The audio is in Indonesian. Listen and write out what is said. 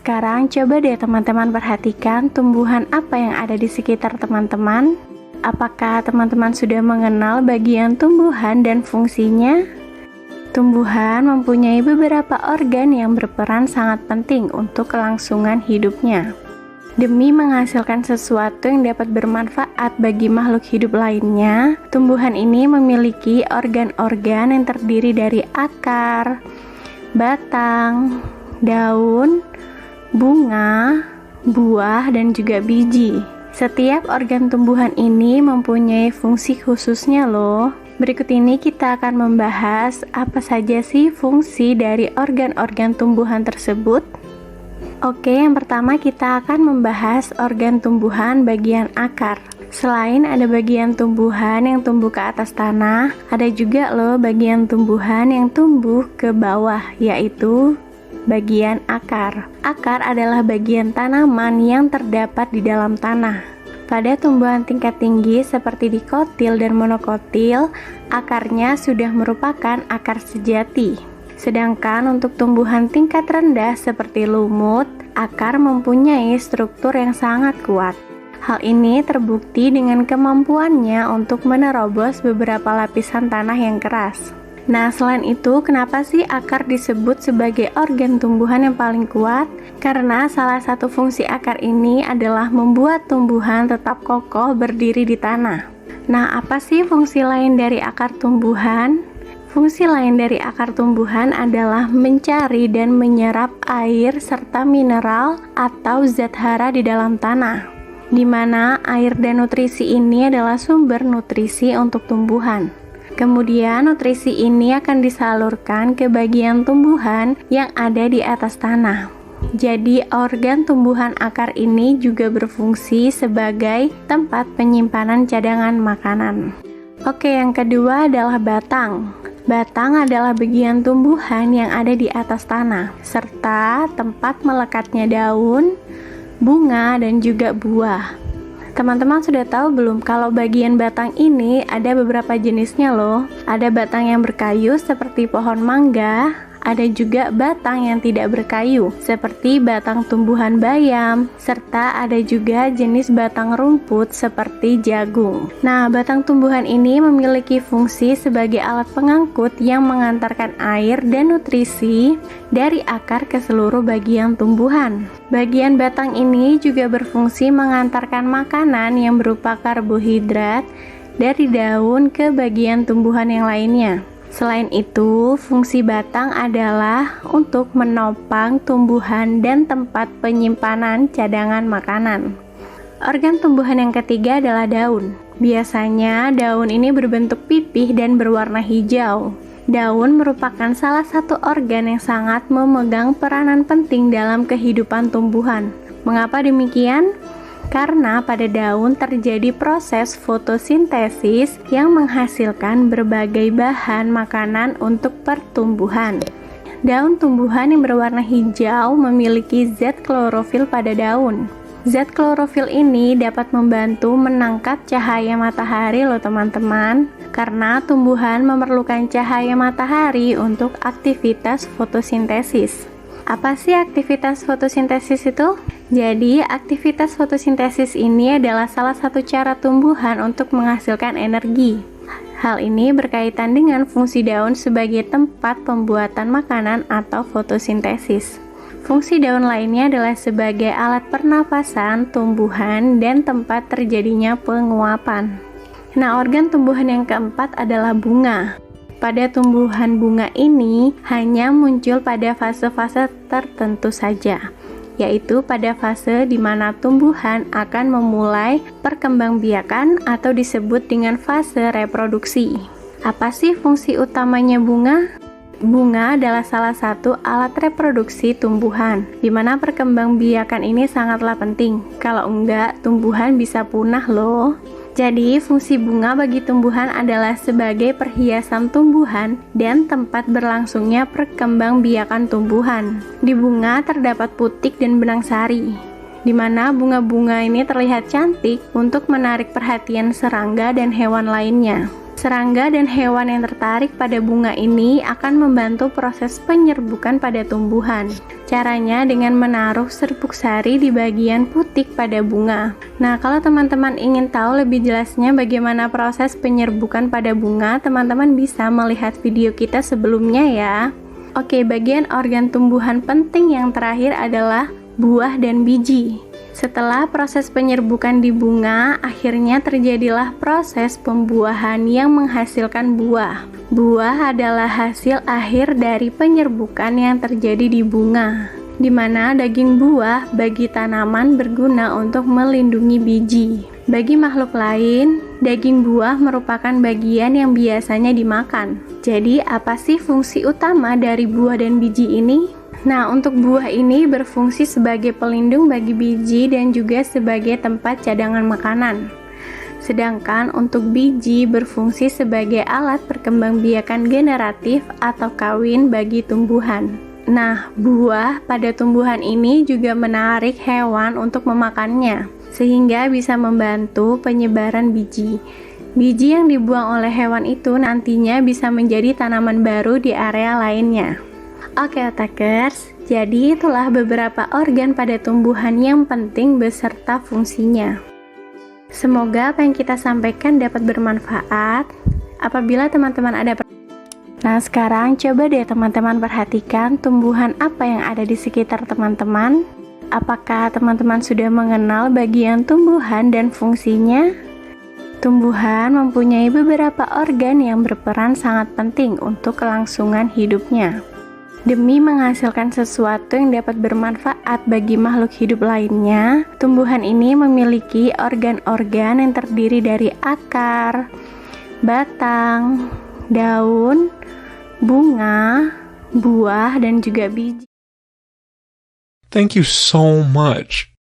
sekarang coba deh teman-teman perhatikan tumbuhan apa yang ada di sekitar teman-teman. Apakah teman-teman sudah mengenal bagian tumbuhan dan fungsinya? Tumbuhan mempunyai beberapa organ yang berperan sangat penting untuk kelangsungan hidupnya. Demi menghasilkan sesuatu yang dapat bermanfaat bagi makhluk hidup lainnya, tumbuhan ini memiliki organ-organ yang terdiri dari akar, batang, daun, bunga, buah, dan juga biji. Setiap organ tumbuhan ini mempunyai fungsi khususnya loh. Berikut ini kita akan membahas apa saja sih fungsi dari organ-organ tumbuhan tersebut. Oke, yang pertama kita akan membahas organ tumbuhan bagian akar. Selain ada bagian tumbuhan yang tumbuh ke atas tanah, ada juga loh bagian tumbuhan yang tumbuh ke bawah, yaitu bagian akar. Akar adalah bagian tanaman yang terdapat di dalam tanah. Pada tumbuhan tingkat tinggi seperti dikotil dan monokotil, akarnya sudah merupakan akar sejati. Sedangkan untuk tumbuhan tingkat rendah seperti lumut, akar mempunyai struktur yang sangat kuat. Hal ini terbukti dengan kemampuannya untuk menerobos beberapa lapisan tanah yang keras. Nah, selain itu, kenapa sih akar disebut sebagai organ tumbuhan yang paling kuat? Karena salah satu fungsi akar ini adalah membuat tumbuhan tetap kokoh berdiri di tanah. Nah, apa sih fungsi lain dari akar tumbuhan? Fungsi lain dari akar tumbuhan adalah mencari dan menyerap air serta mineral atau zat hara di dalam tanah, di mana air dan nutrisi ini adalah sumber nutrisi untuk tumbuhan. Kemudian nutrisi ini akan disalurkan ke bagian tumbuhan yang ada di atas tanah. Jadi organ tumbuhan akar ini juga berfungsi sebagai tempat penyimpanan cadangan makanan. Oke, yang kedua adalah batang. Batang adalah bagian tumbuhan yang ada di atas tanah, serta tempat melekatnya daun, bunga, dan juga buah. Teman-teman sudah tahu belum kalau bagian batang ini ada beberapa jenisnya loh. Ada batang yang berkayu seperti pohon mangga, ada juga batang yang tidak berkayu seperti batang tumbuhan bayam, serta ada juga jenis batang rumput seperti jagung. Nah, batang tumbuhan ini memiliki fungsi sebagai alat pengangkut yang mengantarkan air dan nutrisi dari akar ke seluruh bagian tumbuhan. Bagian batang ini juga berfungsi mengantarkan makanan yang berupa karbohidrat dari daun ke bagian tumbuhan yang lainnya. Selain itu, fungsi batang adalah untuk menopang tumbuhan dan tempat penyimpanan cadangan makanan. Organ tumbuhan yang ketiga adalah daun. Biasanya daun ini berbentuk pipih dan berwarna hijau. Daun merupakan salah satu organ yang sangat memegang peranan penting dalam kehidupan tumbuhan. Mengapa demikian? Karena pada daun terjadi proses fotosintesis yang menghasilkan berbagai bahan makanan untuk pertumbuhan. Daun tumbuhan yang berwarna hijau memiliki zat klorofil pada daun. Zat klorofil ini dapat membantu menangkap cahaya matahari loh teman-teman, karena tumbuhan memerlukan cahaya matahari untuk aktivitas fotosintesis. Apa sih aktivitas fotosintesis itu? Jadi, aktivitas fotosintesis ini adalah salah satu cara tumbuhan untuk menghasilkan energi. Hal ini berkaitan dengan fungsi daun sebagai tempat pembuatan makanan atau fotosintesis. Fungsi daun lainnya adalah sebagai alat pernapasan tumbuhan dan tempat terjadinya penguapan. Nah, organ tumbuhan yang keempat adalah bunga. Pada tumbuhan bunga ini hanya muncul pada fase-fase tertentu saja, yaitu pada fase di mana tumbuhan akan memulai perkembangbiakan atau disebut dengan fase reproduksi. Apa sih fungsi utamanya bunga? Bunga adalah salah satu alat reproduksi tumbuhan, di mana perkembangbiakan ini sangatlah penting. Kalau enggak, tumbuhan bisa punah loh. Jadi, fungsi bunga bagi tumbuhan adalah sebagai perhiasan tumbuhan dan tempat berlangsungnya perkembangbiakan tumbuhan. Di bunga terdapat putik dan benang sari, di mana bunga-bunga ini terlihat cantik untuk menarik perhatian serangga dan hewan lainnya. Serangga dan hewan yang tertarik pada bunga ini akan membantu proses penyerbukan pada tumbuhan. Caranya dengan menaruh serbuk sari di bagian putik pada bunga. Nah, kalau teman-teman ingin tahu lebih jelasnya bagaimana proses penyerbukan pada bunga, teman-teman bisa melihat video kita sebelumnya ya. Oke, bagian organ tumbuhan penting yang terakhir adalah buah dan biji. Setelah proses penyerbukan di bunga, akhirnya terjadilah proses pembuahan yang menghasilkan buah. Buah adalah hasil akhir dari penyerbukan yang terjadi di bunga, di mana daging buah bagi tanaman berguna untuk melindungi biji. Bagi makhluk lain, daging buah merupakan bagian yang biasanya dimakan. Jadi, apa sih fungsi utama dari buah dan biji ini? Nah, untuk buah ini berfungsi sebagai pelindung bagi biji dan juga sebagai tempat cadangan makanan. Sedangkan untuk biji berfungsi sebagai alat perkembangbiakan generatif atau kawin bagi tumbuhan. Nah, buah pada tumbuhan ini juga menarik hewan untuk memakannya, sehingga bisa membantu penyebaran biji. Biji yang dibuang oleh hewan itu nantinya bisa menjadi tanaman baru di area lainnya. Oke otakers, jadi itulah beberapa organ pada tumbuhan yang penting beserta fungsinya. Semoga apa yang kita sampaikan dapat bermanfaat. Apabila teman-teman ada Nah, sekarang coba deh teman-teman perhatikan tumbuhan apa yang ada di sekitar teman-teman. Apakah teman-teman sudah mengenal bagian tumbuhan dan fungsinya? Tumbuhan mempunyai beberapa organ yang berperan sangat penting untuk kelangsungan hidupnya. Demi menghasilkan sesuatu yang dapat bermanfaat bagi makhluk hidup lainnya, tumbuhan ini memiliki organ-organ yang terdiri dari akar, batang, daun, bunga, buah, dan juga biji. Thank you so much.